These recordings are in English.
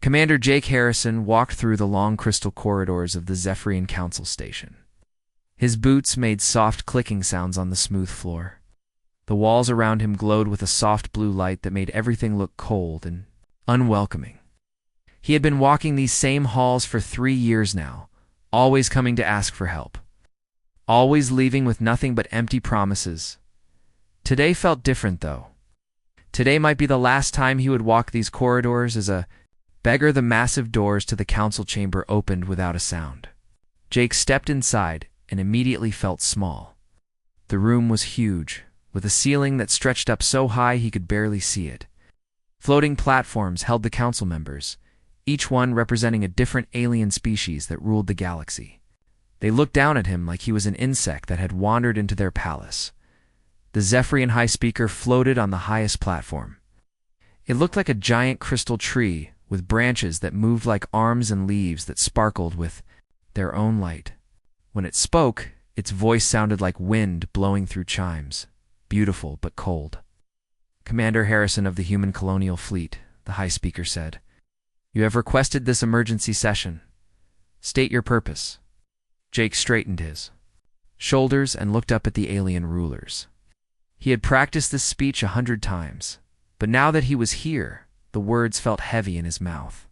Commander Jake Harrison walked through the long crystal corridors of the Zephyrian Council Station. His boots made soft clicking sounds on the smooth floor. The walls around him glowed with a soft blue light that made everything look cold and unwelcoming. He had been walking these same halls for 3 years now, always coming to ask for help, always leaving with nothing but empty promises. Today felt different, though. Today might be the last time he would walk these corridors as a beggar. The massive doors to the council chamber opened without a sound. Jake stepped inside and immediately felt small. The room was huge, with a ceiling that stretched up so high he could barely see it. Floating platforms held the council members, each one representing a different alien species that ruled the galaxy. They looked down at him like he was an insect that had wandered into their palace. The Zephyrian High Speaker floated on the highest platform. It looked like a giant crystal tree with branches that moved like arms and leaves that sparkled with their own light. When it spoke, its voice sounded like wind blowing through chimes, beautiful but cold. "Commander Harrison of the Human Colonial Fleet," the High Speaker said, "you have requested this emergency session. State your purpose." Jake straightened his shoulders and looked up at the alien rulers. He had practiced this speech 100 times, but now that he was here, the words felt heavy in his mouth.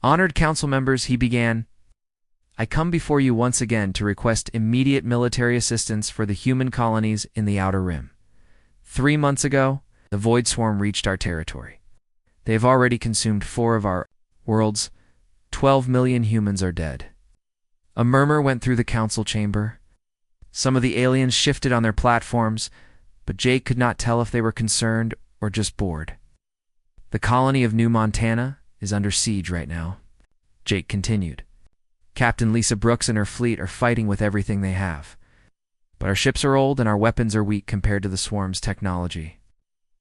"Honored council members," he began, "I come before you once again to request immediate military assistance for the human colonies in the Outer Rim. 3 months ago, the Void Swarm reached our territory. They have already consumed 4 of our worlds. 12 million humans are dead." A murmur went through the council chamber. Some of the aliens shifted on their platforms, but Jake could not tell if they were concerned or just bored. "The colony of New Montana is under siege right now," Jake continued. "Captain Lisa Brooks and her fleet are fighting with everything they have. But our ships are old and our weapons are weak compared to the swarm's technology.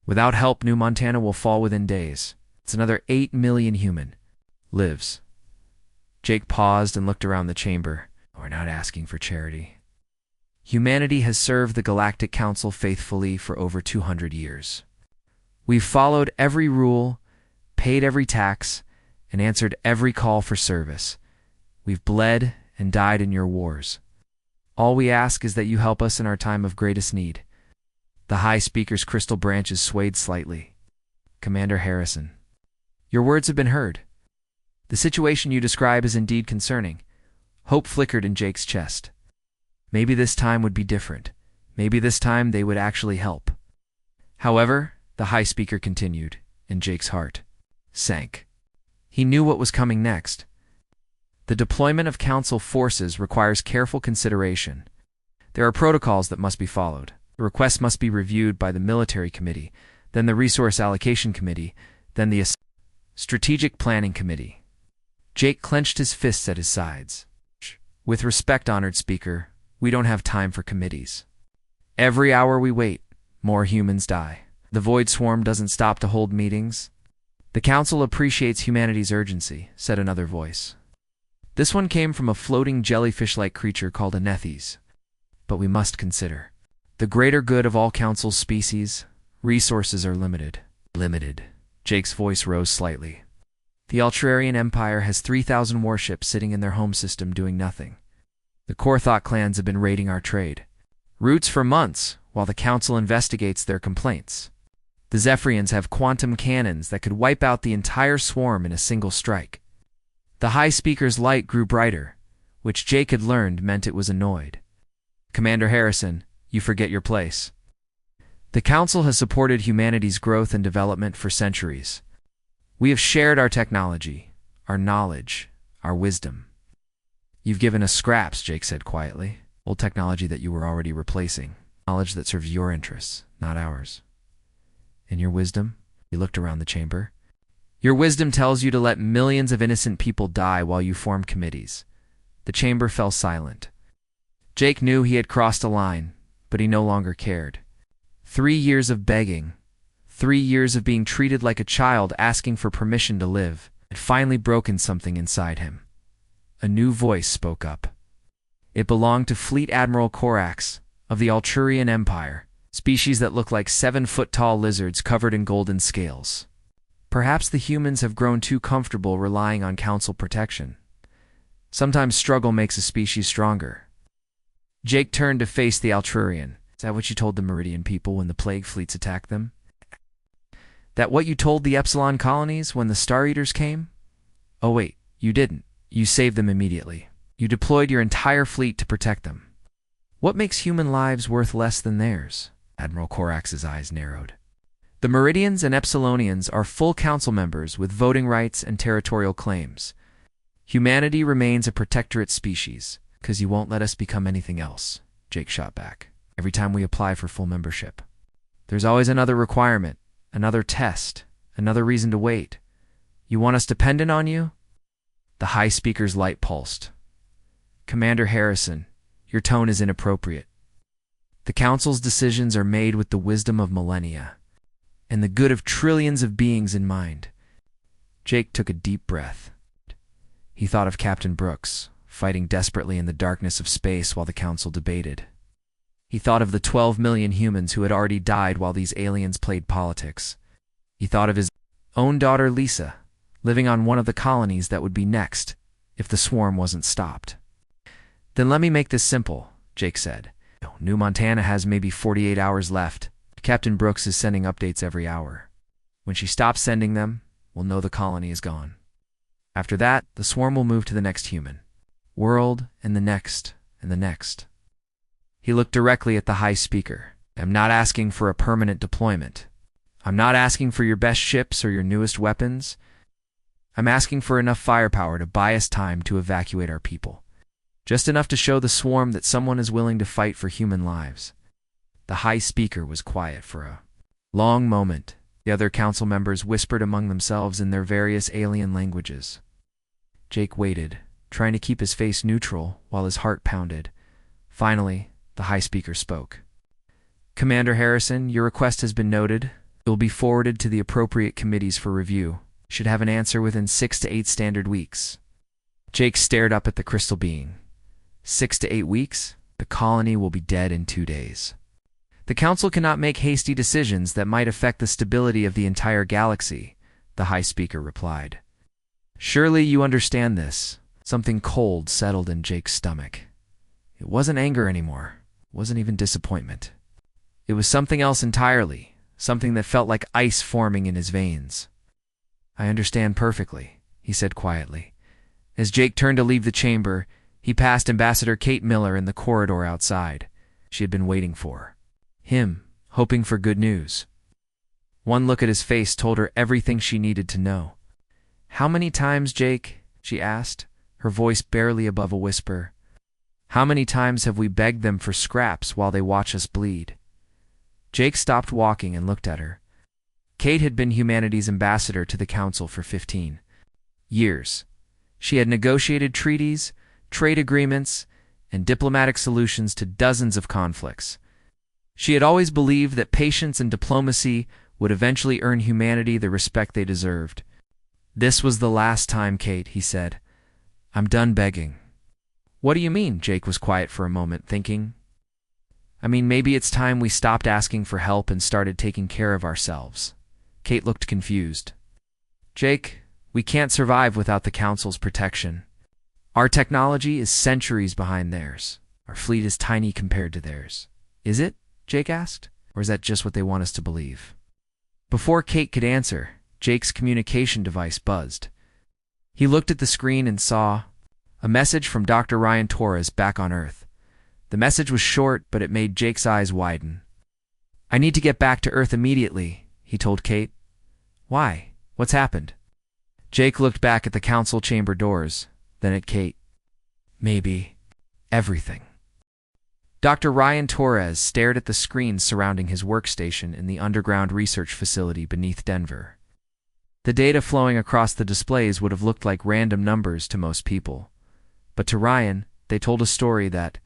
Without help, New Montana will fall within days. It's another 8 million human lives." Jake paused and looked around the chamber. "We're not asking for charity. Humanity has served the Galactic Council faithfully for over 200 years. We've followed every rule, paid every tax, and answered every call for service. We've bled and died in your wars. All we ask is that you help us in our time of greatest need." The High Speaker's crystal branches swayed slightly. "Commander Harrison, your words have been heard. The situation you describe is indeed concerning." Hope flickered in Jake's chest. Maybe this time would be different. Maybe this time they would actually help. However, the High Speaker continued, and Jake's heart sank. He knew what was coming next. The deployment of Council forces requires careful consideration. There are protocols that must be followed. The request must be reviewed by the Military Committee, then the Resource Allocation Committee, then the Strategic Planning Committee. Jake clenched his fists at his sides. "With respect, honored Speaker, we don't have time for committees. Every hour we wait, more humans die. The Void Swarm doesn't stop to hold meetings." "The Council appreciates humanity's urgency," said another voice. This one came from a floating jellyfish-like creature called a Nethes. "But we must consider the greater good of all Council species. Resources are limited." "Limited." Jake's voice rose slightly. "The Altrarian Empire has 3,000 warships sitting in their home system doing nothing. The Korthok clans have been raiding our trade routes for months while the Council investigates their complaints. The Zephyrians have quantum cannons that could wipe out the entire swarm in a single strike." The High Speaker's light grew brighter, which Jake had learned meant it was annoyed. "Commander Harrison, you forget your place. The Council has supported humanity's growth and development for centuries. We have shared our technology, our knowledge, our wisdom." "You've given us scraps," Jake said quietly. "Old technology that you were already replacing. Knowledge that serves your interests, not ours. And your wisdom?" He looked around the chamber. "Your wisdom tells you to let millions of innocent people die while you form committees." The chamber fell silent. Jake knew he had crossed a line, but he no longer cared. 3 years of begging, 3 years of being treated like a child asking for permission to live, had finally broken something inside him. A new voice spoke up. It belonged to Fleet Admiral Korax of the Altrarian Empire, species that looked like 7-foot-tall lizards covered in golden scales. Perhaps the humans have grown too comfortable relying on council protection. Sometimes struggle makes a species stronger. Jake turned to face the Altrurian. Is that what you told the Meridian people when the plague fleets attacked them? That what you told the Epsilon colonies when the Star Eaters came? Oh wait, you didn't. You saved them immediately. You deployed your entire fleet to protect them. What makes human lives worth less than theirs? Admiral Corax's eyes narrowed. The Meridians and Epsilonians are full council members with voting rights and territorial claims. Humanity remains a protectorate species, because you won't let us become anything else, Jake shot back. Every time we apply for full membership, there's always another requirement, another test, another reason to wait. You want us dependent on you? The High Speaker's light pulsed. Commander Harrison, your tone is inappropriate. The Council's decisions are made with the wisdom of millennia and the good of trillions of beings in mind. Jake took a deep breath. He thought of Captain Brooks, fighting desperately in the darkness of space while the Council debated. He thought of the 12 million humans who had already died while these aliens played politics. He thought of his own daughter Lisa, living on one of the colonies that would be next if the swarm wasn't stopped. Then let me make this simple, Jake said. New Montana has maybe 48 hours left. Captain Brooks is sending updates every hour. When she stops sending them, we'll know the colony is gone. After that, the swarm will move to the next human world, and the next, and the next. He looked directly at the High Speaker. I'm not asking for a permanent deployment. I'm not asking for your best ships or your newest weapons. I'm asking for enough firepower to buy us time to evacuate our people. Just enough to show the swarm that someone is willing to fight for human lives. The High Speaker was quiet for a long moment. The other council members whispered among themselves in their various alien languages. Jake waited, trying to keep his face neutral while his heart pounded. Finally, the High Speaker spoke. Commander Harrison, your request has been noted. It will be forwarded to the appropriate committees for review. Should have an answer within 6 to 8 standard weeks. Jake stared up at the crystal being. 6 to 8 weeks? The colony will be dead in 2 days. The Council cannot make hasty decisions that might affect the stability of the entire galaxy, the High Speaker replied. Surely you understand this. Something cold settled in Jake's stomach. It wasn't anger anymore. It wasn't even disappointment. It was something else entirely, something that felt like ice forming in his veins. I understand perfectly, he said quietly. As Jake turned to leave the chamber, he passed Ambassador Kate Miller in the corridor outside. She had been waiting for him, hoping for good news. One look at his face told her everything she needed to know. How many times, Jake? She asked, her voice barely above a whisper. How many times have we begged them for scraps while they watch us bleed? Jake stopped walking and looked at her. Kate had been humanity's ambassador to the Council for 15 years. She had negotiated treaties, trade agreements, and diplomatic solutions to dozens of conflicts. She had always believed that patience and diplomacy would eventually earn humanity the respect they deserved. This was the last time, Kate, he said. I'm done begging. What do you mean? Jake was quiet for a moment, thinking. I mean, maybe it's time we stopped asking for help and started taking care of ourselves. Kate looked confused. Jake, we can't survive without the Council's protection. Our technology is centuries behind theirs. Our fleet is tiny compared to theirs. Is it? Jake asked. Or is that just what they want us to believe? Before Kate could answer, Jake's communication device buzzed. He looked at the screen and saw a message from Dr. Ryan Torres back on Earth. The message was short, but it made Jake's eyes widen. I need to get back to Earth immediately, he told Kate. Why? What's happened? Jake looked back at the council chamber doors, then at Kate. Maybe everything. Dr. Ryan Torres stared at the screens surrounding his workstation in the underground research facility beneath Denver. The data flowing across the displays would have looked like random numbers to most people. But to Ryan, they told a story that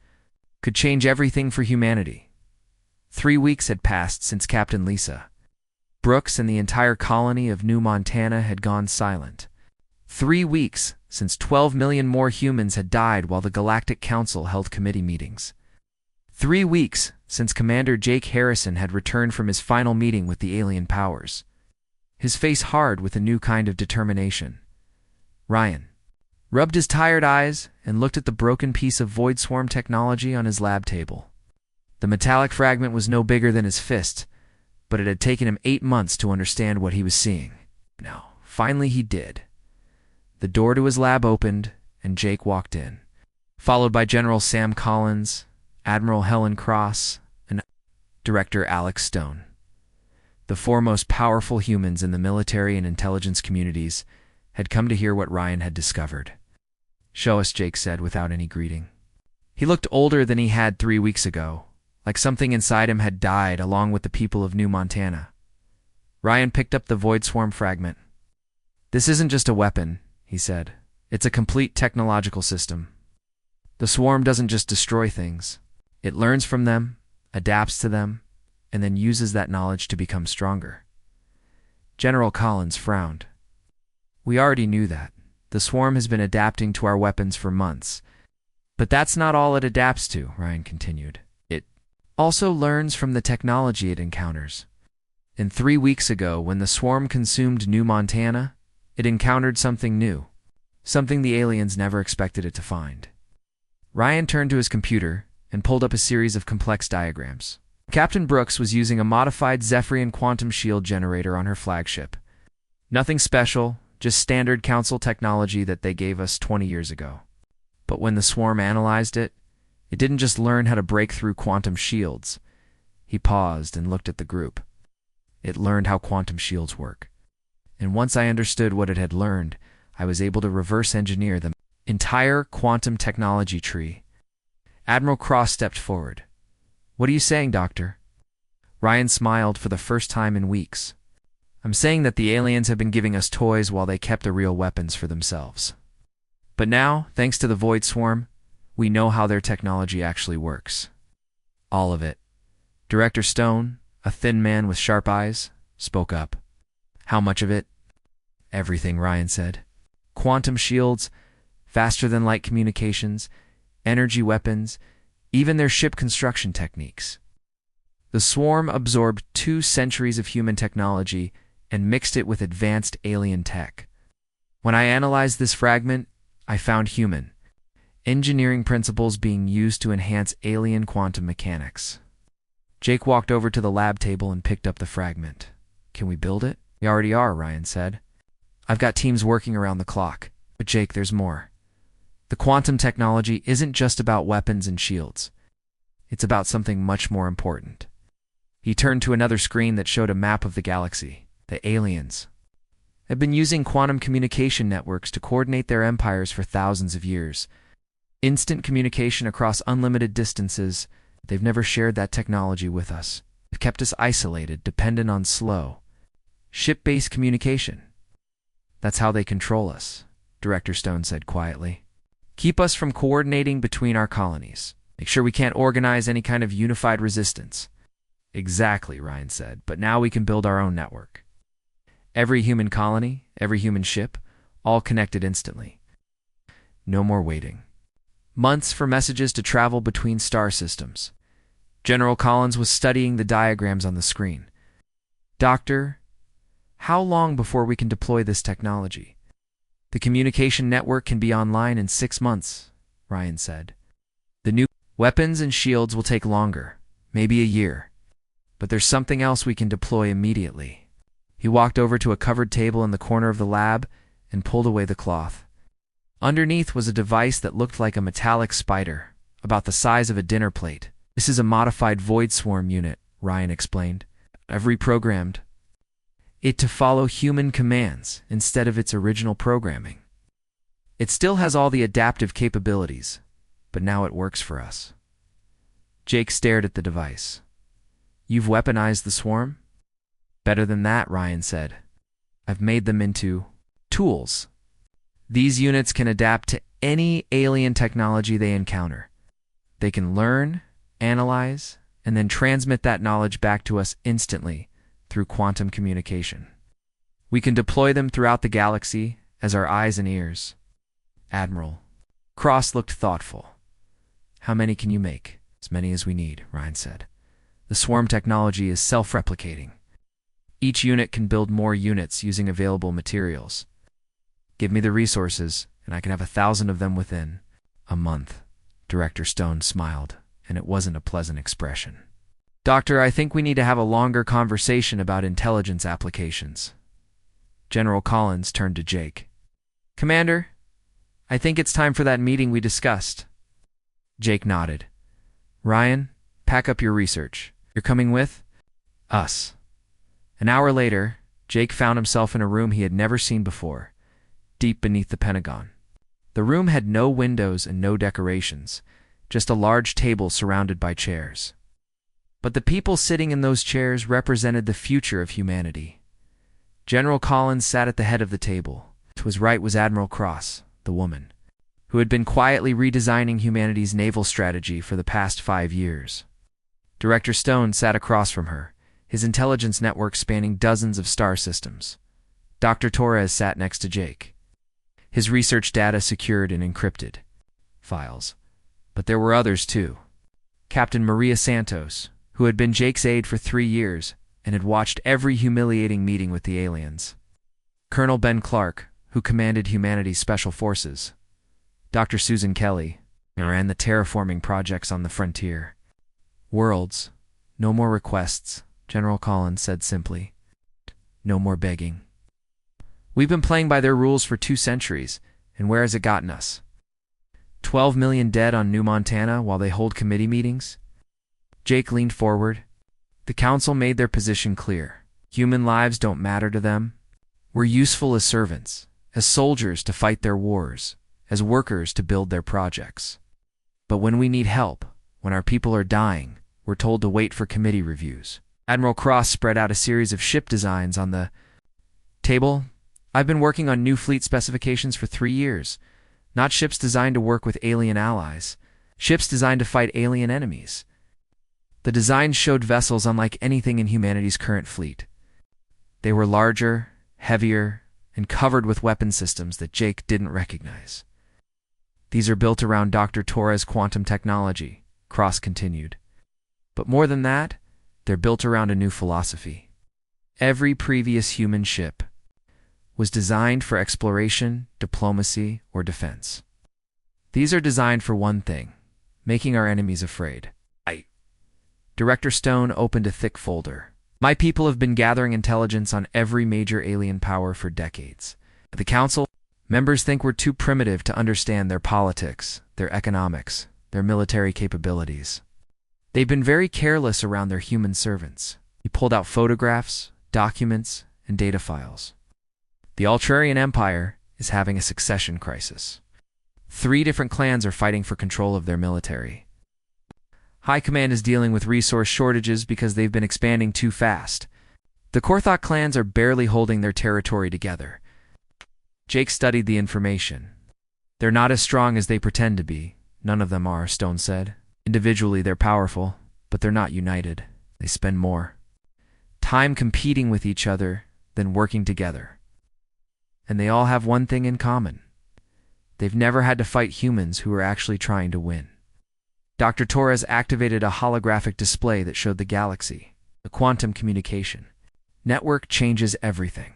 could change everything for humanity. 3 weeks had passed since Captain Lisa. Brooks and the entire colony of New Montana had gone silent. 3 weeks since 12 million more humans had died while the Galactic Council held committee meetings. 3 weeks since Commander Jake Harrison had returned from his final meeting with the alien powers. his face hard with a new kind of determination. Ryan rubbed his tired eyes and looked at the broken piece of void swarm technology on his lab table. The metallic fragment was no bigger than his fist, but it had taken him 8 months to understand what he was seeing. Now, finally he did. The door to his lab opened, and Jake walked in, followed by General Sam Collins, Admiral Helen Cross, and Director Alex Stone. The four most powerful humans in the military and intelligence communities had come to hear what Ryan had discovered. "Show us," Jake said without any greeting. He looked older than he had 3 weeks ago, like something inside him had died along with the people of New Montana. Ryan picked up the void swarm fragment. "This isn't just a weapon," he said. "It's a complete technological system. The swarm doesn't just destroy things. It learns from them, adapts to them, and then uses that knowledge to become stronger." General Collins frowned. "We already knew that. The swarm has been adapting to our weapons for months. But that's not all it adapts to," Ryan continued. "It also learns from the technology it encounters. And 3 weeks ago, when the swarm consumed New Montana, it encountered something new, something the aliens never expected it to find." Ryan turned to his computer and pulled up a series of complex diagrams. Captain Brooks was using a modified Zephyrian quantum shield generator on her flagship. Nothing special, just standard council technology that they gave us 20 years ago. But when the swarm analyzed it, it didn't just learn how to break through quantum shields. He paused and looked at the group. It learned how quantum shields work. And once I understood what it had learned, I was able to reverse engineer the entire quantum technology tree. Admiral Cross stepped forward. "What are you saying, Doctor?" Ryan smiled for the first time in weeks. "I'm saying that the aliens have been giving us toys while they kept the real weapons for themselves. But now, thanks to the Void Swarm, we know how their technology actually works. All of it." Director Stone, a thin man with sharp eyes, spoke up. "How much of it?" "Everything," Ryan said. "Quantum shields, faster-than-light communications, energy weapons, even their ship construction techniques. The swarm absorbed 2 centuries of human technology and mixed it with advanced alien tech. When I analyzed this fragment, I found human engineering principles being used to enhance alien quantum mechanics." Jake walked over to the lab table and picked up the fragment. "Can we build it?" "We already are," Ryan said. "I've got teams working around the clock. But Jake, there's more. The quantum technology isn't just about weapons and shields. It's about something much more important." He turned to another screen that showed a map of the galaxy. "The aliens have been using quantum communication networks to coordinate their empires for thousands of years. Instant communication across unlimited distances. They've never shared that technology with us. They've kept us isolated, dependent on slow, ship-based communication. That's how they control us," Director Stone said quietly. "Keep us from coordinating between our colonies. Make sure we can't organize any kind of unified resistance." "Exactly," Ryan said, "but now we can build our own network. Every human colony, every human ship, all connected instantly. No more waiting. Months for messages to travel between star systems." General Collins was studying the diagrams on the screen. "Doctor, how long before we can deploy this technology?" "The communication network can be online in 6 months," Ryan said. "The new weapons and shields will take longer, maybe a year. But there's something else we can deploy immediately." He walked over to a covered table in the corner of the lab and pulled away the cloth. Underneath was a device that looked like a metallic spider, about the size of a dinner plate. "This is a modified Void Swarm unit," Ryan explained. "I've reprogrammed it to follow human commands instead of its original programming. It still has all the adaptive capabilities, but now it works for us." Jake stared at the device. "You've weaponized the swarm?" "Better than that," Ryan said. "I've made them into tools. These units can adapt to any alien technology they encounter. They can learn, analyze, and then transmit that knowledge back to us instantly through quantum communication. We can deploy them throughout the galaxy as our eyes and ears." Admiral Cross looked thoughtful. "How many can you make?" "As many as we need," Ryan said. "The swarm technology is self-replicating. Each unit can build more units using available materials. Give me the resources, and I can have 1,000 of them within a month. Director Stone smiled, and it wasn't a pleasant expression. Doctor, I think we need to have a longer conversation about intelligence applications. General Collins turned to Jake. Commander, I think it's time for that meeting we discussed. Jake nodded. Ryan, pack up your research. You're coming with us. An hour later, Jake found himself in a room he had never seen before, deep beneath the Pentagon. The room had no windows and no decorations, just a large table surrounded by chairs. But the people sitting in those chairs represented the future of humanity. General Collins sat at the head of the table. To his right was Admiral Cross, the woman, who had been quietly redesigning humanity's naval strategy for the past 5 years. Director Stone sat across from her, his intelligence network spanning dozens of star systems. Dr. Torres sat next to Jake, his research data secured in encrypted files. But there were others too. Captain Maria Santos, who had been Jake's aide for 3 years and had watched every humiliating meeting with the aliens. Colonel Ben Clark, who commanded humanity's special forces. Dr. Susan Kelly, who ran the terraforming projects on the frontier. Worlds, no more requests, General Collins said simply. No more begging. We've been playing by their rules for 2 centuries, and where has it gotten us? 12 million dead on New Montana while they hold committee meetings? Jake leaned forward. The council made their position clear. Human lives don't matter to them. We're useful as servants, as soldiers to fight their wars, as workers to build their projects. But when we need help, when our people are dying, we're told to wait for committee reviews. Admiral Cross spread out a series of ship designs on the table. I've been working on new fleet specifications for 3 years. Not ships designed to work with alien allies. Ships designed to fight alien enemies. The designs showed vessels unlike anything in humanity's current fleet. They were larger, heavier, and covered with weapon systems that Jake didn't recognize. These are built around Dr. Torres' quantum technology, Cross continued. But more than that, they're built around a new philosophy. Every previous human ship was designed for exploration, diplomacy, or defense. These are designed for one thing, making our enemies afraid. Director Stone opened a thick folder. My people have been gathering intelligence on every major alien power for decades. The council members think we're too primitive to understand their politics, their economics, their military capabilities. They've been very careless around their human servants. He pulled out photographs, documents, and data files. The Altrarian Empire is having a succession crisis. 3 different clans are fighting for control of their military. High Command is dealing with resource shortages because they've been expanding too fast. The Korthok clans are barely holding their territory together. Jake studied the information. They're not as strong as they pretend to be. None of them are, Stone said. Individually, they're powerful, but they're not united. They spend more time competing with each other than working together. And they all have one thing in common. They've never had to fight humans who are actually trying to win. Dr. Torres activated a holographic display that showed the galaxy. The quantum communication network changes everything.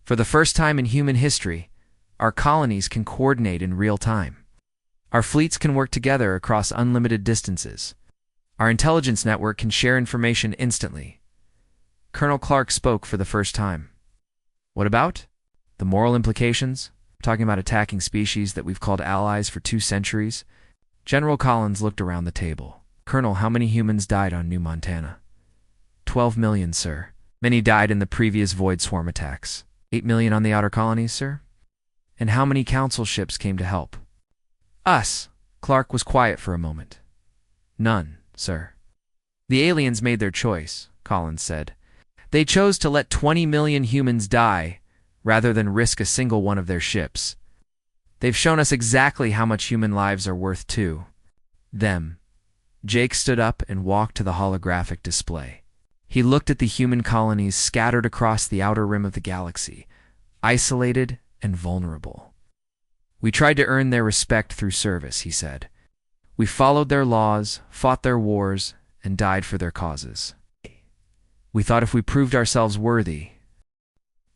For the first time in human history, our colonies can coordinate in real time. Our fleets can work together across unlimited distances. Our intelligence network can share information instantly. Colonel Clark spoke for the first time. What about? The moral implications? Talking about attacking species that we've called allies for 2 centuries? General Collins looked around the table. Colonel, how many humans died on New Montana? 12 million, sir. Many died in the previous Void Swarm attacks. 8 million on the outer colonies, sir? And how many council ships came to help? Us. Clark was quiet for a moment. None, sir. The aliens made their choice, Collins said. They chose to let 20 million humans die rather than risk a single one of their ships. They've shown us exactly how much human lives are worth to them. Jake stood up and walked to the holographic display. He looked at the human colonies scattered across the outer rim of the galaxy, isolated and vulnerable. We tried to earn their respect through service, he said. We followed their laws, fought their wars, and died for their causes. We thought if we proved ourselves worthy.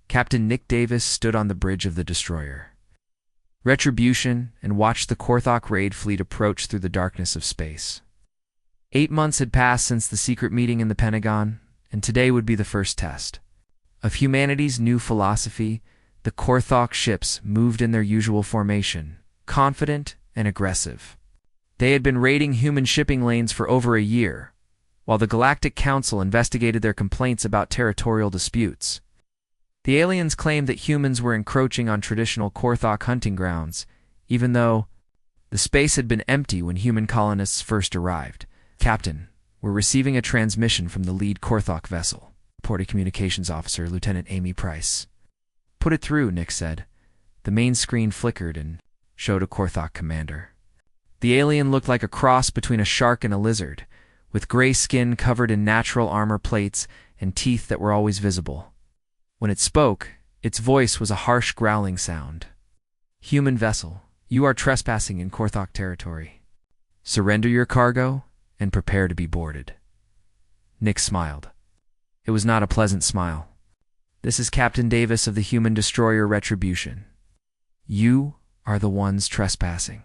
Captain Nick Davis stood on the bridge of the destroyer. Retribution, and watched the Korthok raid fleet approach through the darkness of space. 8 months had passed since the secret meeting in the Pentagon, and today would be the first test. Of humanity's new philosophy, the Korthok ships moved in their usual formation, confident and aggressive. They had been raiding human shipping lanes for over a year, while the Galactic Council investigated their complaints about territorial disputes. The aliens claimed that humans were encroaching on traditional Korthok hunting grounds, even though the space had been empty when human colonists first arrived. Captain, we're receiving a transmission from the lead Korthok vessel, reported Communications Officer Lieutenant Amy Price. Put it through, Nick said. The main screen flickered and showed a Korthok commander. The alien looked like a cross between a shark and a lizard, with gray skin covered in natural armor plates and teeth that were always visible. When it spoke, its voice was a harsh growling sound. Human vessel, you are trespassing in Korthok territory. Surrender your cargo and prepare to be boarded. Nick smiled. It was not a pleasant smile. This is Captain Davis of the human destroyer Retribution. You are the ones trespassing.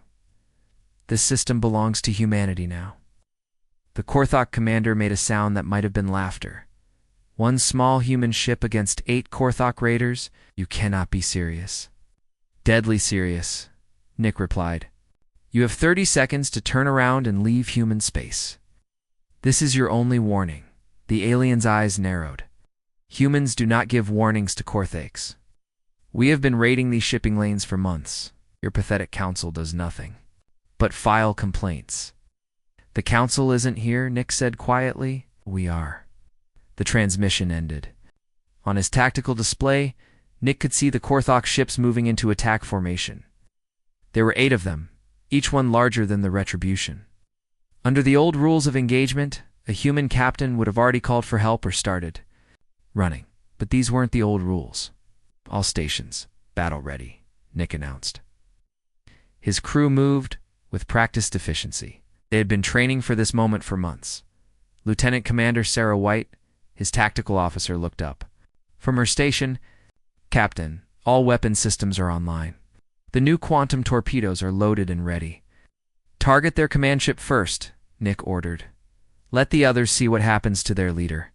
This system belongs to humanity now. The Korthok commander made a sound that might have been laughter. 1 small human ship against 8 Korthok raiders? You cannot be serious. Deadly serious, Nick replied. You have 30 seconds to turn around and leave human space. This is your only warning. The alien's eyes narrowed. Humans do not give warnings to Korthaks. We have been raiding these shipping lanes for months. Your pathetic council does nothing but file complaints. The council isn't here, Nick said quietly. We are. The transmission ended. On his tactical display, Nick could see the Korthok ships moving into attack formation. There were 8 of them, each one larger than the Retribution. Under the old rules of engagement, a human captain would have already called for help or started running. But these weren't the old rules. All stations, battle ready, Nick announced. His crew moved with practiced efficiency. They had been training for this moment for months. Lieutenant Commander Sarah White, his tactical officer, looked up. From her station, Captain, all weapon systems are online. The new quantum torpedoes are loaded and ready. Target their command ship first, Nick ordered. Let the others see what happens to their leader.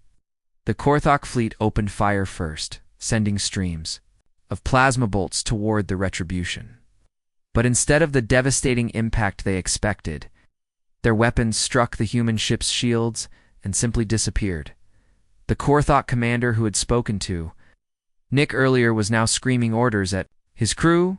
The Korthok fleet opened fire first, sending streams of plasma bolts toward the Retribution. But instead of the devastating impact they expected, their weapons struck the human ship's shields and simply disappeared. The Korthok commander who had spoken to Nick earlier was now screaming orders at his crew.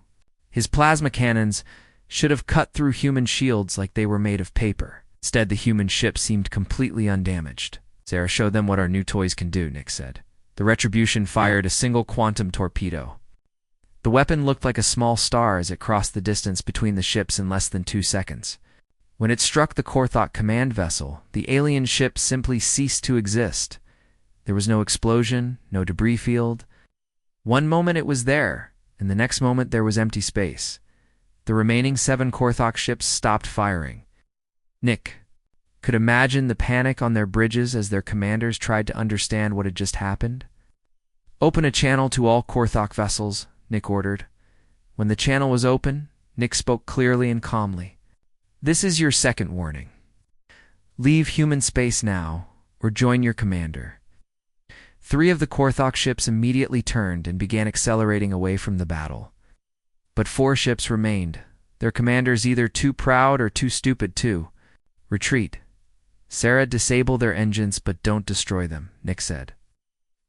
His plasma cannons should have cut through human shields like they were made of paper. Instead, the human ship seemed completely undamaged. Sarah, show them what our new toys can do, Nick said. The Retribution fired a single quantum torpedo. The weapon looked like a small star as it crossed the distance between the ships in less than 2 seconds. When it struck the Korthok command vessel, the alien ship simply ceased to exist. There was no explosion, no debris field. One moment it was there, and the next moment there was empty space. The remaining 7 Korthok ships stopped firing. Nick could imagine the panic on their bridges as their commanders tried to understand what had just happened. Open a channel to all Korthok vessels, Nick ordered. When the channel was open, Nick spoke clearly and calmly. This is your second warning. Leave human space now, or join your commander. 3 of the Korthok ships immediately turned and began accelerating away from the battle. But 4 ships remained, their commanders either too proud or too stupid to retreat. Sarah, disable their engines, but don't destroy them, Nick said.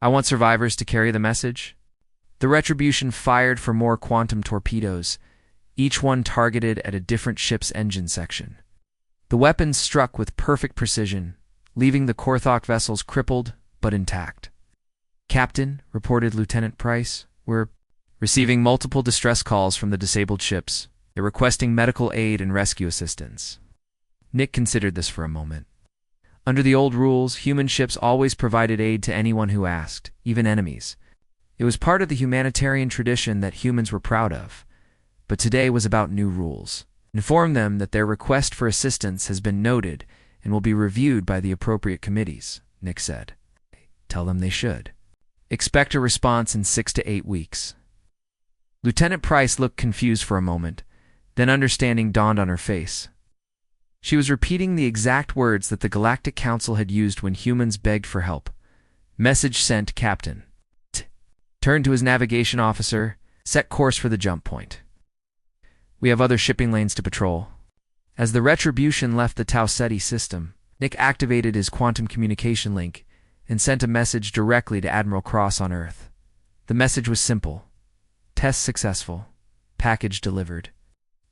I want survivors to carry the message. The Retribution fired for more quantum torpedoes, each one targeted at a different ship's engine section. The weapons struck with perfect precision, leaving the Korthok vessels crippled but intact. Captain, reported Lieutenant Price, we're receiving multiple distress calls from the disabled ships. They're requesting medical aid and rescue assistance. Nick considered this for a moment. Under the old rules, human ships always provided aid to anyone who asked, even enemies. It was part of the humanitarian tradition that humans were proud of. But today was about new rules. Inform them that their request for assistance has been noted and will be reviewed by the appropriate committees, Nick said. Tell them they should. Expect a response in 6 to 8 weeks. Lieutenant Price looked confused for a moment, then understanding dawned on her face. She was repeating the exact words that the Galactic Council had used when humans begged for help. Message sent, Captain. Turned to his navigation officer, set course for the jump point. We have other shipping lanes to patrol. As the Retribution left the Tau Ceti system, Nick activated his quantum communication link and sent a message directly to Admiral Cross on Earth. The message was simple. Test successful. Package delivered.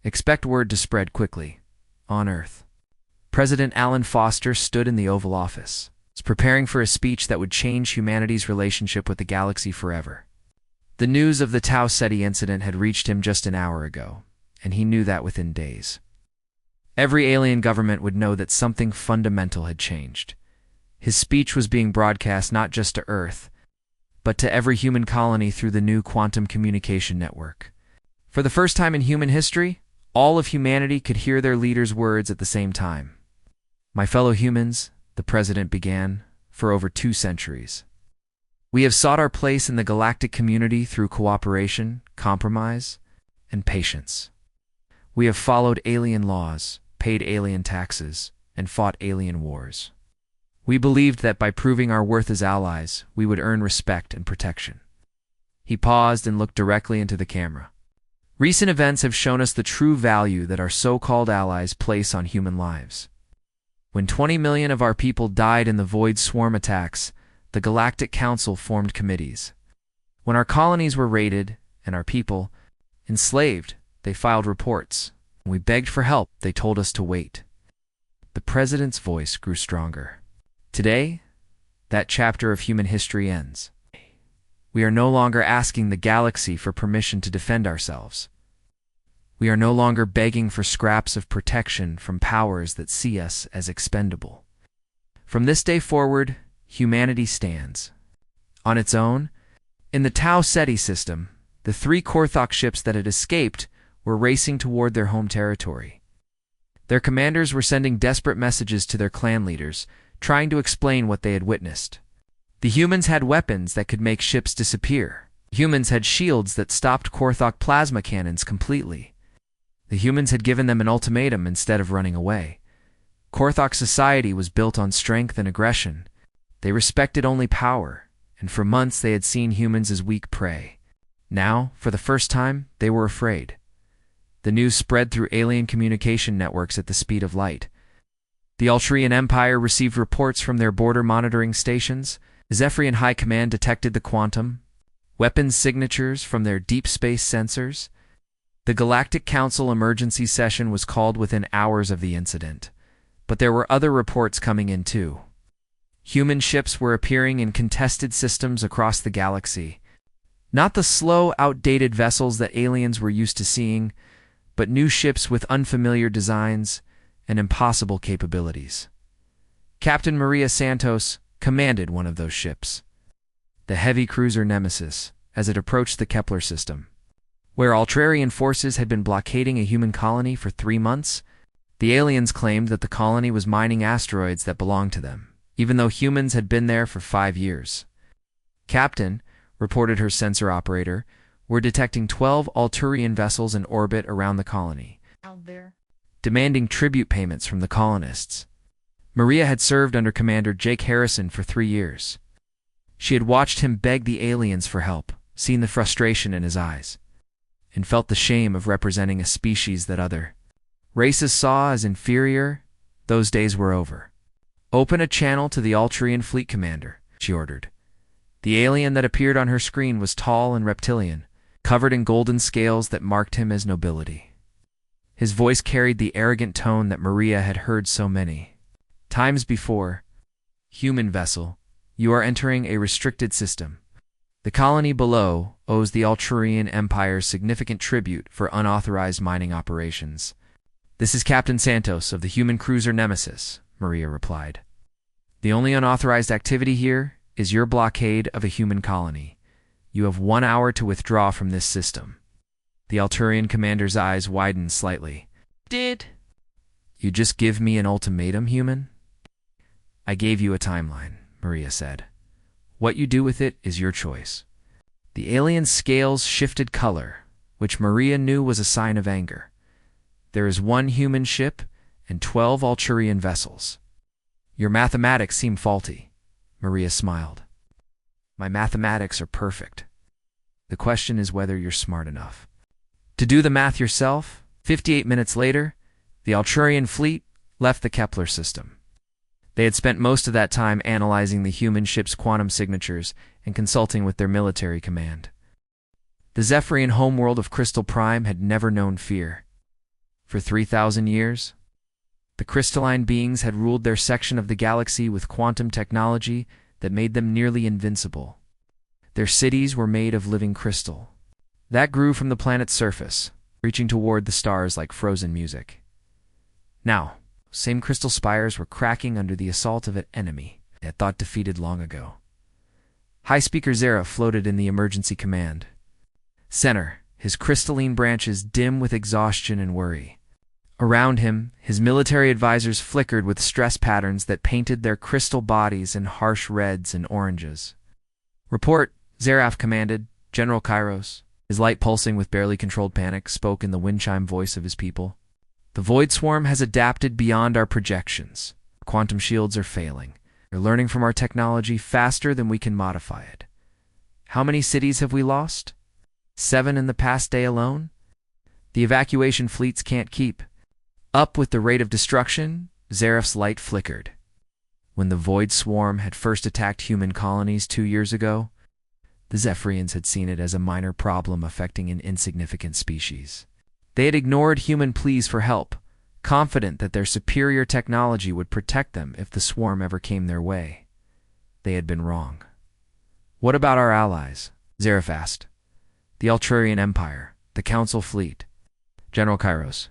Expect word to spread quickly. On Earth. President Alan Foster stood in the Oval Office, preparing for a speech that would change humanity's relationship with the galaxy forever. The news of the Tau Ceti incident had reached him just an hour ago, and he knew that within days. Every alien government would know that something fundamental had changed. His speech was being broadcast not just to Earth, but to every human colony through the new quantum communication network. For the first time in human history, all of humanity could hear their leader's words at the same time. My fellow humans, the president began, for over 2 centuries. We have sought our place in the galactic community through cooperation, compromise, and patience. We have followed alien laws, paid alien taxes, and fought alien wars. We believed that by proving our worth as allies, we would earn respect and protection. He paused and looked directly into the camera. Recent events have shown us the true value that our so-called allies place on human lives. When 20 million of our people died in the Void Swarm attacks, the Galactic Council formed committees. When our colonies were raided, and our people enslaved, they filed reports. When we begged for help, they told us to wait. The president's voice grew stronger. Today, that chapter of human history ends. We are no longer asking the galaxy for permission to defend ourselves. We are no longer begging for scraps of protection from powers that see us as expendable. From this day forward, humanity stands. On its own, in the Tau Ceti system, the 3 Korthok ships that had escaped were racing toward their home territory. Their commanders were sending desperate messages to their clan leaders, trying to explain what they had witnessed. The humans had weapons that could make ships disappear. Humans had shields that stopped Korthok plasma cannons completely. The humans had given them an ultimatum instead of running away. Korthok society was built on strength and aggression. They respected only power, and for months they had seen humans as weak prey. Now, for the first time, they were afraid. The news spread through alien communication networks at the speed of light. The Altarian Empire received reports from their border monitoring stations. Zephyrian High Command detected the quantum weapons signatures from their deep space sensors. The Galactic Council emergency session was called within hours of the incident, but there were other reports coming in too. Human ships were appearing in contested systems across the galaxy. Not the slow, outdated vessels that aliens were used to seeing, but new ships with unfamiliar designs and impossible capabilities. Captain Maria Santos commanded one of those ships, the heavy cruiser Nemesis, as it approached the Kepler system. Where Altrarian forces had been blockading a human colony for 3 months, the aliens claimed that the colony was mining asteroids that belonged to them, even though humans had been there for 5 years. Captain, reported her sensor operator, were detecting 12 Alturian vessels in orbit around the colony, demanding tribute payments from the colonists. Maria had served under Commander Jake Harrison for 3 years. She had watched him beg the aliens for help, seen the frustration in his eyes, and felt the shame of representing a species that other races saw as inferior. Those days were over. Open a channel to the Altarian fleet commander, she ordered. The alien that appeared on her screen was tall and reptilian, covered in golden scales that marked him as nobility. His voice carried the arrogant tone that Maria had heard so many times before. Human vessel, you are entering a restricted system. The colony below owes the Alturian Empire significant tribute for unauthorized mining operations. This is Captain Santos of the human cruiser Nemesis, Maria replied. The only unauthorized activity here is your blockade of a human colony. You have 1 hour to withdraw from this system. The Alturian commander's eyes widened slightly. Did you just give me an ultimatum, human? I gave you a timeline, Maria said. What you do with it is your choice. The alien's scales shifted color, which Maria knew was a sign of anger. There is 1 human ship and 12 Alturian vessels. Your mathematics seem faulty, Maria smiled. My mathematics are perfect. The question is whether you're smart enough to do the math yourself. 58 minutes later, the Alturian fleet left the Kepler system. They had spent most of that time analyzing the human ship's quantum signatures and consulting with their military command. The Zephyrian homeworld of Crystal Prime had never known fear. For 3,000 years, the crystalline beings had ruled their section of the galaxy with quantum technology that made them nearly invincible. Their cities were made of living crystal that grew from the planet's surface, reaching toward the stars like frozen music. Now, same crystal spires were cracking under the assault of an enemy they had thought defeated long ago. High Speaker Zera floated in the emergency command center, his crystalline branches dim with exhaustion and worry. Around him, his military advisors flickered with stress patterns that painted their crystal bodies in harsh reds and oranges. Report, Zaraf commanded. General Kairos, his light pulsing with barely controlled panic, spoke in the wind chime voice of his people. The Void Swarm has adapted beyond our projections. Quantum shields are failing. They're learning from our technology faster than we can modify it. How many cities have we lost? 7 in the past day alone? The evacuation fleets can't keep up with the rate of destruction. Zaref's light flickered. When the Void Swarm had first attacked human colonies 2 years ago, the Zephyrians had seen it as a minor problem affecting an insignificant species. They had ignored human pleas for help, confident that their superior technology would protect them if the swarm ever came their way. They had been wrong. What about our allies? Zaref asked. The Alturian Empire, the Council Fleet. General Kairos.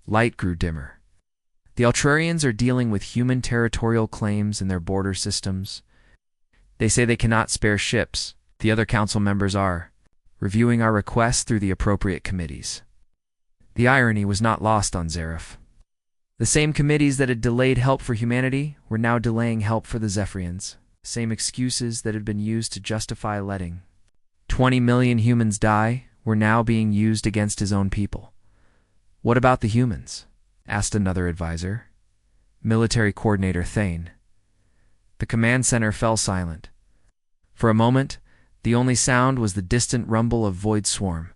Light grew dimmer. The Alturians are dealing with human territorial claims in their border systems. They say they cannot spare ships. The other council members are reviewing our requests through the appropriate committees. The irony was not lost on Zaref. The same committees that had delayed help for humanity were now delaying help for the Zephyrians. Same excuses that had been used to justify letting 20 million humans die were now being used against his own people. What about the humans? Asked another advisor. Military Coordinator Thane. The command center fell silent. For a moment, the only sound was the distant rumble of Void Swarm.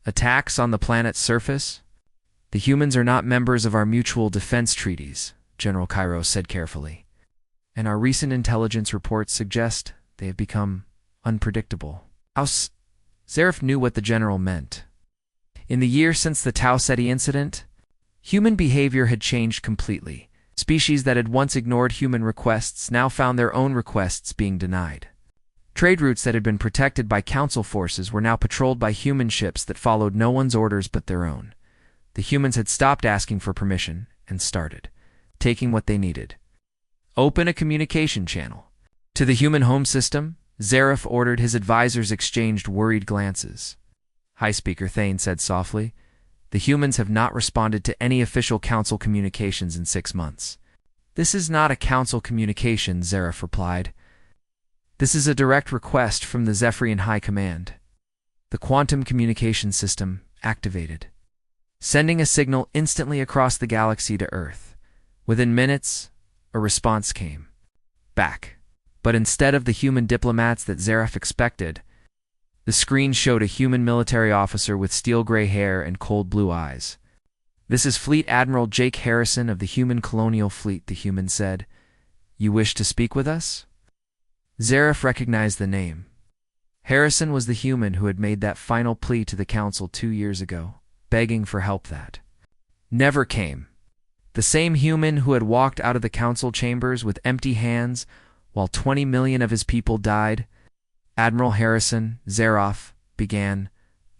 Attacks on the planet's surface? The humans are not members of our mutual defense treaties, General Kairos said carefully. And our recent intelligence reports suggest they have become unpredictable. Zaref knew what the general meant. In the year since the Tau Ceti incident, human behavior had changed completely. Species that had once ignored human requests now found their own requests being denied. Trade routes that had been protected by council forces were now patrolled by human ships that followed no one's orders but their own. The humans had stopped asking for permission and started taking what they needed. Open a communication channel. To the human home system, Zaref ordered. His advisors exchanged worried glances. High Speaker Thane said softly, the humans have not responded to any official council communications in 6 months. This is not a council communication, Zaref replied. This is a direct request from the Zephyrian High Command. The quantum communication system activated, sending a signal instantly across the galaxy to Earth. Within minutes, a response came back. But instead of the human diplomats that Zaref expected, the screen showed a human military officer with steel-gray hair and cold blue eyes. This is Fleet Admiral Jake Harrison of the Human Colonial Fleet, the human said. You wish to speak with us? Zaref recognized the name. Harrison was the human who had made that final plea to the council 2 years ago, begging for help that never came. The same human who had walked out of the council chambers with empty hands while 20 million of his people died. Admiral Harrison, Zaref, began,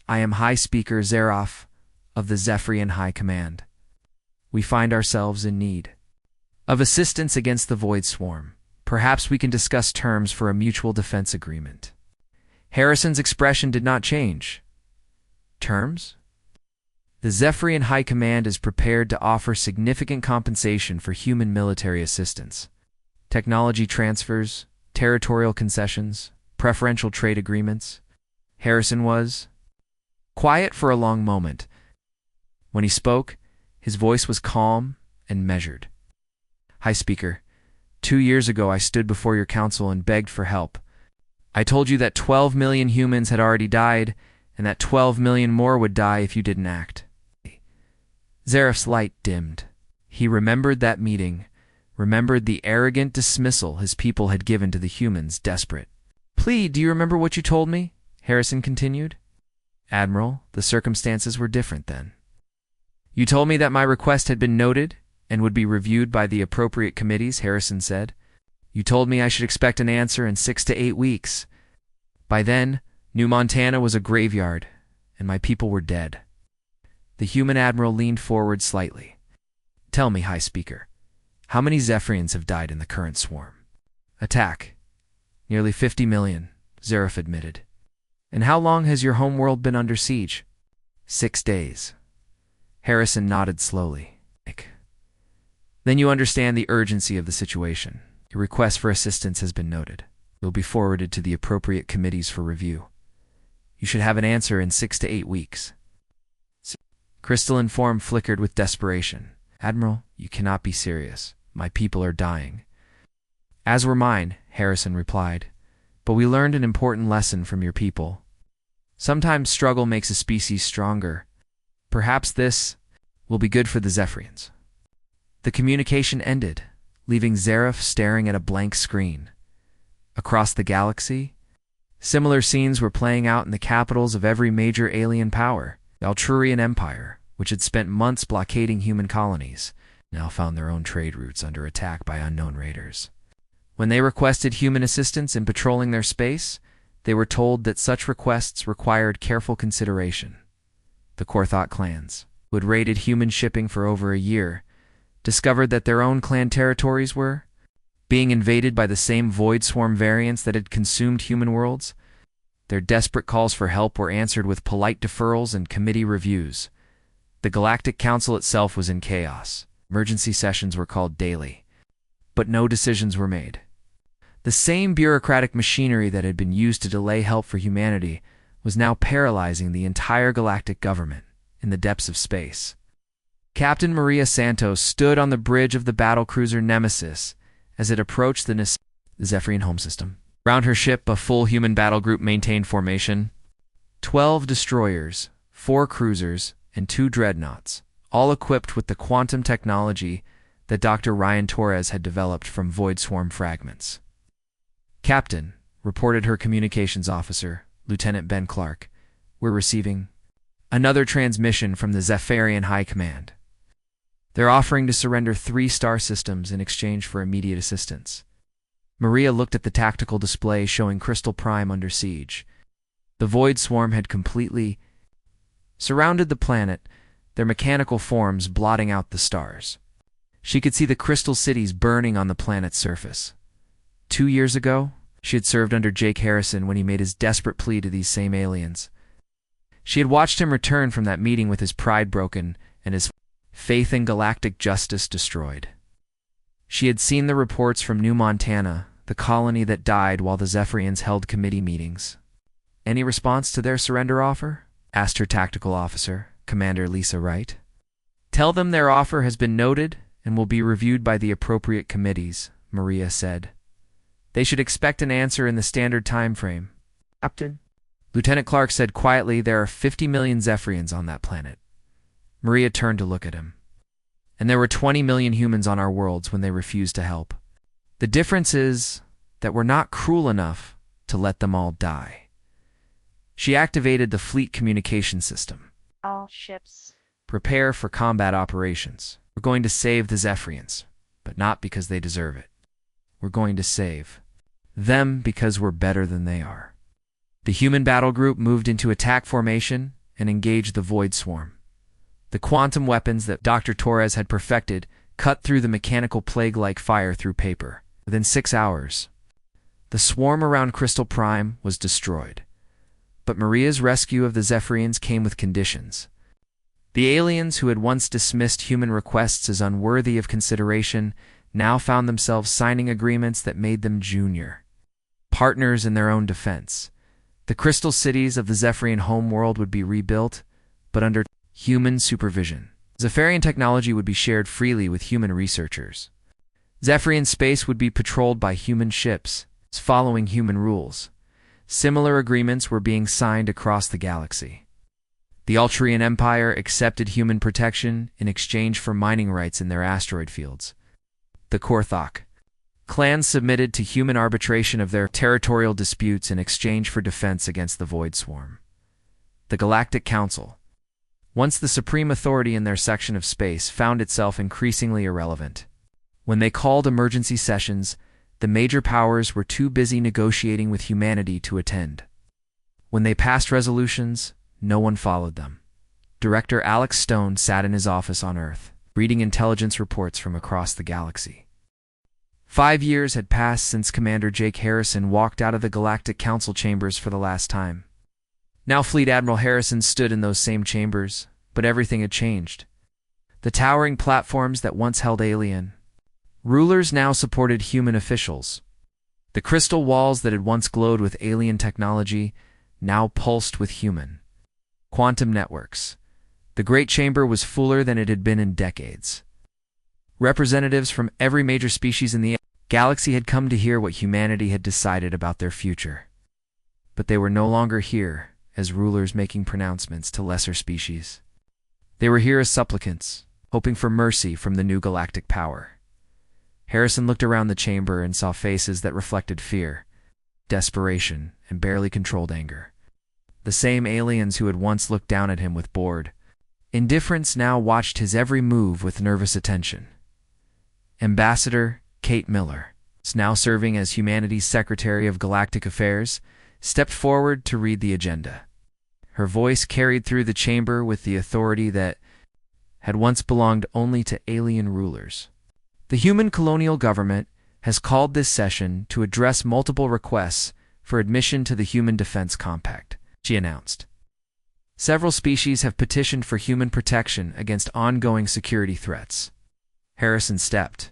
I am High Speaker Zaref of the Zephyrian High Command. We find ourselves in need of assistance against the Void Swarm. Perhaps we can discuss terms for a mutual defense agreement. Harrison's expression did not change. Terms? The Zephyrian High Command is prepared to offer significant compensation for human military assistance. Technology transfers, territorial concessions, preferential trade agreements. Harrison was quiet for a long moment. When he spoke, his voice was calm and measured. "Hi, Speaker. 2 years ago I stood before your council and begged for help. I told you that 12 million humans had already died, and that 12 million more would die if you didn't act." Zaref's light dimmed. He remembered that meeting, remembered the arrogant dismissal his people had given to the humans desperate. "Please, do you remember what you told me?" Harrison continued. "Admiral, the circumstances were different then. You told me that my request had been noted and would be reviewed by the appropriate committees," Harrison said. "You told me I should expect an answer in 6 to 8 weeks. By then, New Montana was a graveyard, and my people were dead." The human admiral leaned forward slightly. "Tell me, High Speaker, how many Zephyrians have died in the current swarm?" "Attack. Nearly 50 million, Zaref admitted. "And how long has your homeworld been under siege?" 6 days. Harrison nodded slowly. "Then you understand the urgency of the situation. Your request for assistance has been noted. It will be forwarded to the appropriate committees for review. You should have an answer in 6 to 8 weeks. Crystalline form flickered with desperation. "Admiral, you cannot be serious. My people are dying." "As were mine," Harrison replied. "But we learned an important lesson from your people. Sometimes struggle makes a species stronger. Perhaps this will be good for the Zephyrians." The communication ended, leaving Zaref staring at a blank screen. Across the galaxy, similar scenes were playing out in the capitals of every major alien power. The Altrurian Empire, which had spent months blockading human colonies, now found their own trade routes under attack by unknown raiders. When they requested human assistance in patrolling their space, they were told that such requests required careful consideration. The Korthot clans, who had raided human shipping for over a year, discovered that their own clan territories were being invaded by the same void swarm variants that had consumed human worlds. Their desperate calls for help were answered with polite deferrals and committee reviews. The Galactic Council itself was in chaos. Emergency sessions were called daily, but no decisions were made. The same bureaucratic machinery that had been used to delay help for humanity was now paralyzing the entire galactic government in the depths of space. Captain Maria Santos stood on the bridge of the battlecruiser Nemesis as it approached the Zephyrian home system. Around her ship, a full human battle group maintained formation. 12 destroyers, 4 cruisers, and 2 dreadnoughts, all equipped with the quantum technology that Dr. Ryan Torres had developed from void swarm fragments. "Captain," reported her communications officer, Lieutenant Ben Clark, "we're receiving another transmission from the Zephyrian High Command. They're offering to surrender 3 star systems in exchange for immediate assistance." Maria looked at the tactical display showing Crystal Prime under siege. The void swarm had completely surrounded the planet, their mechanical forms blotting out the stars. She could see the crystal cities burning on the planet's surface. 2 years ago, she had served under Jake Harrison when he made his desperate plea to these same aliens. She had watched him return from that meeting with his pride broken and his faith in galactic justice destroyed. She had seen the reports from New Montana, the colony that died while the Zephyrians held committee meetings. "Any response to their surrender offer?" asked her tactical officer, Commander Lisa Wright. "Tell them their offer has been noted and will be reviewed by the appropriate committees," Maria said. "They should expect an answer in the standard time frame." "Captain," Lieutenant Clark said quietly, "there are 50 million Zephyrians on that planet." Maria turned to look at him. "And there were 20 million humans on our worlds when they refused to help. The difference is that we're not cruel enough to let them all die." She activated the fleet communication system. "All ships, "Prepare for combat operations. We're going to save the Zephyrians, but not because they deserve it. We're going to save them because we're better than they are." The human battle group moved into attack formation and engaged the void swarm. The quantum weapons that Dr. Torres had perfected cut through the mechanical plague like fire through paper. Within 6 hours, the swarm around Crystal Prime was destroyed. But Maria's rescue of the Zephyrians came with conditions. The aliens who had once dismissed human requests as unworthy of consideration now found themselves signing agreements that made them junior. partners in their own defense. The crystal cities of the Zephyrian homeworld would be rebuilt, but under human supervision. Zephyrian technology would be shared freely with human researchers. Zephyrian space would be patrolled by human ships, following human rules. Similar agreements were being signed across the galaxy. The Altarian Empire accepted human protection in exchange for mining rights in their asteroid fields. The Korthok clans submitted to human arbitration of their territorial disputes in exchange for defense against the Void Swarm. The Galactic Council, once the supreme authority in their section of space, found itself increasingly irrelevant. When they called emergency sessions, the major powers were too busy negotiating with humanity to attend. When they passed resolutions, no one followed them. Director Alex Stone sat in his office on Earth, reading intelligence reports from across the galaxy. 5 years had passed since Commander Jake Harrison walked out of the Galactic Council chambers for the last time. Now Fleet Admiral Harrison stood in those same chambers, but everything had changed. The towering platforms that once held alien rulers now supported human officials. The crystal walls that had once glowed with alien technology now pulsed with human quantum networks. The Great Chamber was fuller than it had been in decades. Representatives from every major species in the galaxy had come to hear what humanity had decided about their future. But they were no longer here as rulers making pronouncements to lesser species. They were here as supplicants, hoping for mercy from the new galactic power. Harrison looked around the chamber and saw faces that reflected fear, desperation, and barely controlled anger. The same aliens who had once looked down at him with bored indifference now watched his every move with nervous attention. Ambassador Kate Miller, now serving as humanity's Secretary of Galactic Affairs, stepped forward to read the agenda. Her voice carried through the chamber with the authority that had once belonged only to alien rulers. The human colonial government has called this session to address multiple requests for admission to the Human Defense Compact, she announced. Several species have petitioned for human protection against ongoing security threats. Harrison stepped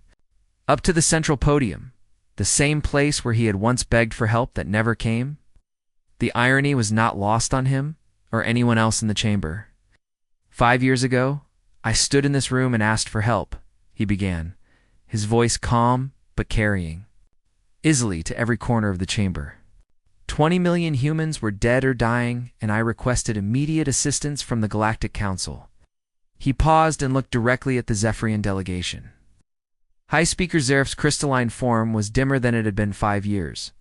up to the central podium, the same place where he had once begged for help that never came. The irony was not lost on him or anyone else in the chamber. 5 years ago, I stood in this room and asked for help, he began, his voice calm but carrying easily to every corner of the chamber. 20 million humans were dead or dying, and I requested immediate assistance from the Galactic Council. He paused and looked directly at the Zephyrian delegation. High Speaker Zeref's crystalline form was dimmer than it had been 5 years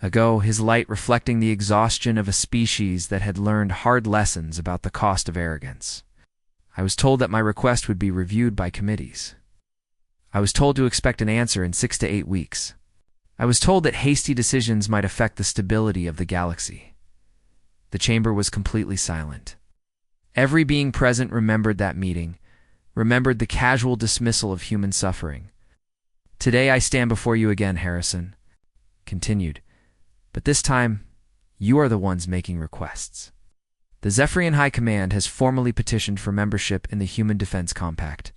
ago, his light reflecting the exhaustion of a species that had learned hard lessons about the cost of arrogance. I was told that my request would be reviewed by committees. I was told to expect an answer in 6 to 8 weeks. I was told that hasty decisions might affect the stability of the galaxy. The chamber was completely silent. Every being present remembered that meeting, remembered the casual dismissal of human suffering. Today I stand before you again, Harrison, continued, but this time you are the ones making requests. The Zephyrian High Command has formally petitioned for membership in the Human Defense Compact.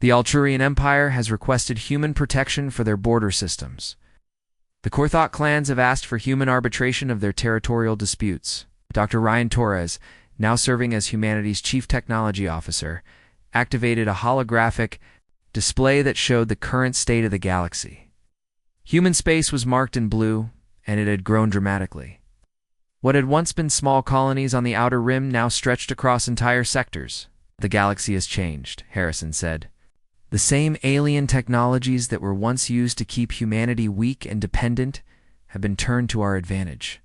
The Altarian Empire has requested human protection for their border systems. The Korthok clans have asked for human arbitration of their territorial disputes. Dr. Ryan Torres, now serving as humanity's Chief Technology Officer, activated a holographic display that showed the current state of the galaxy. Human space was marked in blue, and it had grown dramatically. What had once been small colonies on the outer rim now stretched across entire sectors. The galaxy has changed, Harrison said. The same alien technologies that were once used to keep humanity weak and dependent have been turned to our advantage.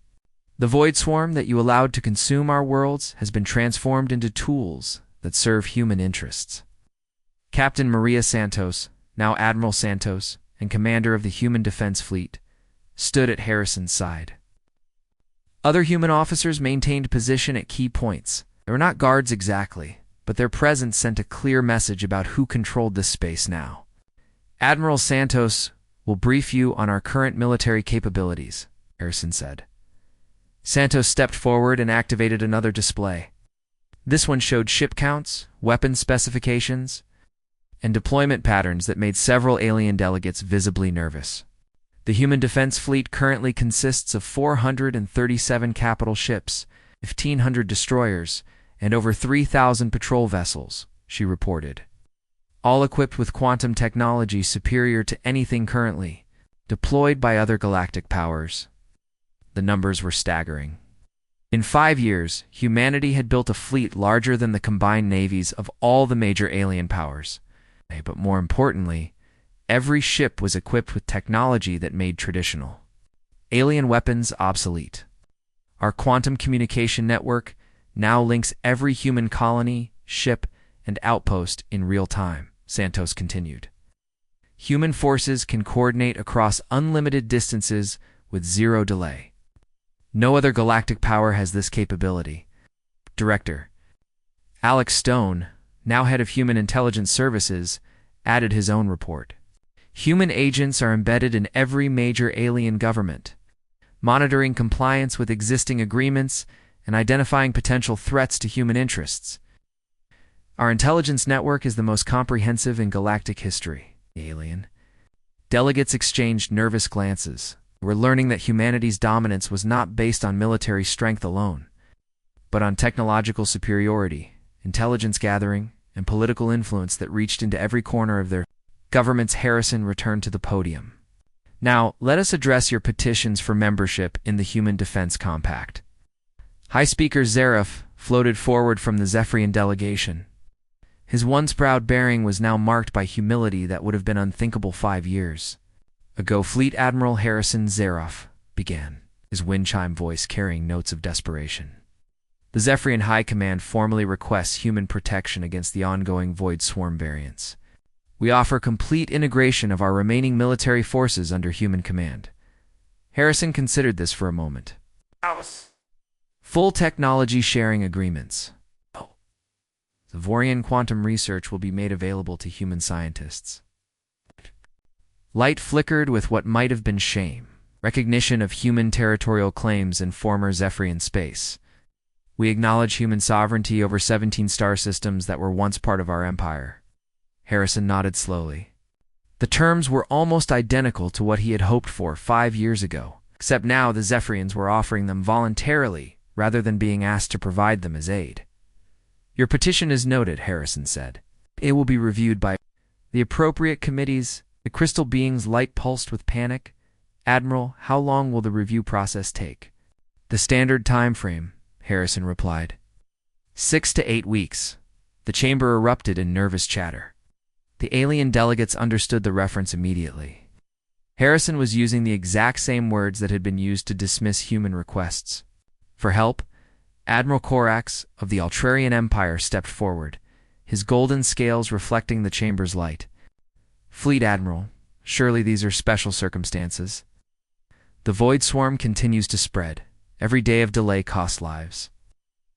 The void swarm that you allowed to consume our worlds has been transformed into tools that serve human interests. Captain Maria Santos, now Admiral Santos, and commander of the Human Defense Fleet, stood at Harrison's side. Other human officers maintained position at key points. They were not guards exactly, but their presence sent a clear message about who controlled this space now. Admiral Santos will brief you on our current military capabilities, Harrison said. Santos stepped forward and activated another display. This one showed ship counts, weapon specifications, and deployment patterns that made several alien delegates visibly nervous. The human defense fleet currently consists of 437 capital ships, 1,500 destroyers, and over 3,000 patrol vessels, she reported. All equipped with quantum technology superior to anything currently deployed by other galactic powers. The numbers were staggering. In 5 years, humanity had built a fleet larger than the combined navies of all the major alien powers. But more importantly, every ship was equipped with technology that made traditional alien weapons obsolete. Our quantum communication network now links every human colony, ship, and outpost in real time, Santos continued. Human forces can coordinate across unlimited distances with zero delay. No other galactic power has this capability. Director Alex Stone, now head of Human Intelligence Services, added his own report. Human agents are embedded in every major alien government, monitoring compliance with existing agreements and identifying potential threats to human interests. Our intelligence network is the most comprehensive in galactic history. Alien delegates exchanged nervous glances. We're learning that humanity's dominance was not based on military strength alone, but on technological superiority, intelligence gathering, and political influence that reached into every corner of their governments. Harrison returned to the podium. Now, let us address your petitions for membership in the Human Defense Compact. High Speaker Zaref floated forward from the Zephyrian delegation. His once proud bearing was now marked by humility that would have been unthinkable 5 years ago. Fleet Admiral Harrison Zaref began, his wind chime voice carrying notes of desperation. The Zephyrian High Command formally requests human protection against the ongoing Void Swarm variants. We offer complete integration of our remaining military forces under human command. Harrison considered this for a moment. Full technology sharing agreements. The Vorian quantum research will be made available to human scientists. Light flickered with what might have been shame. Recognition of human territorial claims in former Zephyrian space. We acknowledge human sovereignty over 17 star systems that were once part of our empire. Harrison nodded slowly. The terms were almost identical to what he had hoped for 5 years ago, except now the Zephyrians were offering them voluntarily rather than being asked to provide them as aid. Your petition is noted, Harrison said. It will be reviewed by the appropriate committees. The crystal being's light pulsed with panic. Admiral, how long will the review process take? The standard time frame, Harrison replied. 6 to 8 weeks. The chamber erupted in nervous chatter. The alien delegates understood the reference immediately. Harrison was using the exact same words that had been used to dismiss human requests. For help, Admiral Corax of the Altrarian Empire stepped forward, his golden scales reflecting the chamber's light. Fleet Admiral, surely these are special circumstances. The Void Swarm continues to spread. Every day of delay costs lives.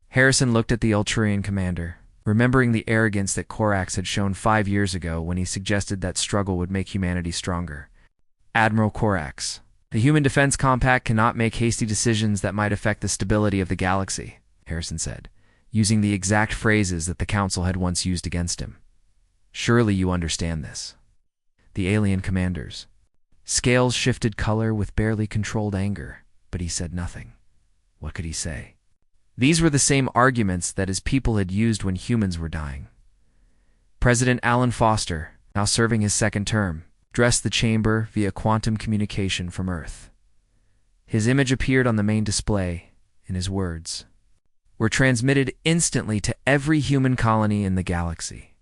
Harrison looked at the Altrarian commander, remembering the arrogance that Corax had shown 5 years ago when he suggested that struggle would make humanity stronger. Admiral Corax, the Human Defense Compact cannot make hasty decisions that might affect the stability of the galaxy, Harrison said, using the exact phrases that the Council had once used against him. Surely you understand this. The alien commander's scales shifted color with barely controlled anger, but he said nothing. What could he say? These were the same arguments that his people had used when humans were dying. President Alan Foster, now serving his second term, addressed the chamber via quantum communication from Earth. His image appeared on the main display, and his words were transmitted instantly to every human colony in the galaxy.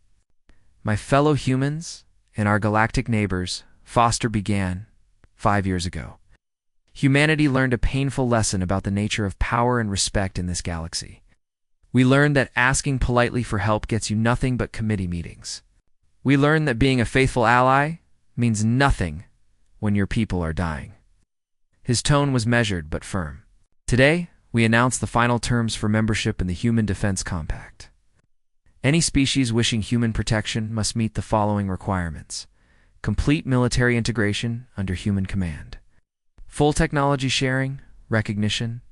My fellow humans and our galactic neighbors, Foster began 5 years ago. Humanity learned a painful lesson about the nature of power and respect in this galaxy. We learned that asking politely for help gets you nothing but committee meetings. We learned that being a faithful ally means nothing when your people are dying. His tone was measured but firm. Today, we announce the final terms for membership in the Human Defense Compact. Any species wishing human protection must meet the following requirements: complete military integration under human command, full technology sharing, recognition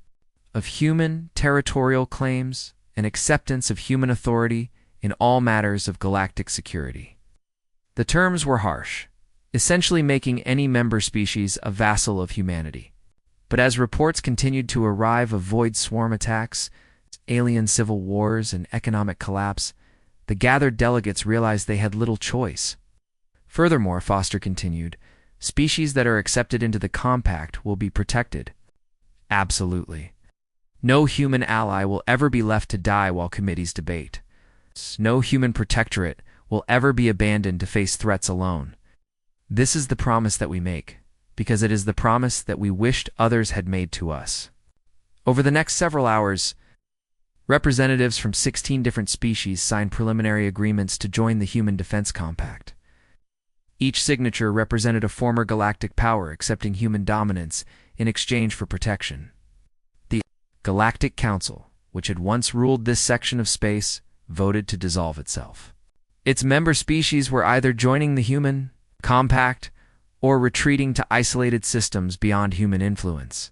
of human territorial claims, and acceptance of human authority in all matters of galactic security. The terms were harsh. essentially making any member species a vassal of humanity. But as reports continued to arrive of void swarm attacks, alien civil wars, and economic collapse, the gathered delegates realized they had little choice. Furthermore, Foster continued, species that are accepted into the compact will be protected. Absolutely. No human ally will ever be left to die while committees debate. No human protectorate will ever be abandoned to face threats alone. This is the promise that we make, because it is the promise that we wished others had made to us. Over the next several hours, representatives from 16 different species signed preliminary agreements to join the Human Defense Compact. Each signature represented a former galactic power accepting human dominance in exchange for protection. The Galactic Council, which had once ruled this section of space, voted to dissolve itself. Its member species were either joining the human compact or retreating to isolated systems beyond human influence.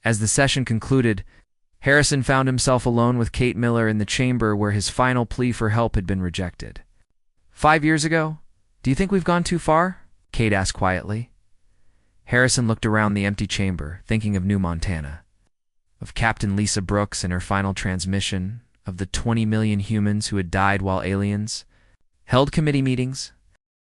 As the session concluded, Harrison found himself alone with Kate Miller in the chamber where his final plea for help had been rejected. 5 years ago? Do you think we've gone too far? Kate asked quietly. Harrison looked around the empty chamber, thinking of New Montana, of Captain Lisa Brooks and her final transmission, of the 20 million humans who had died while aliens held committee meetings.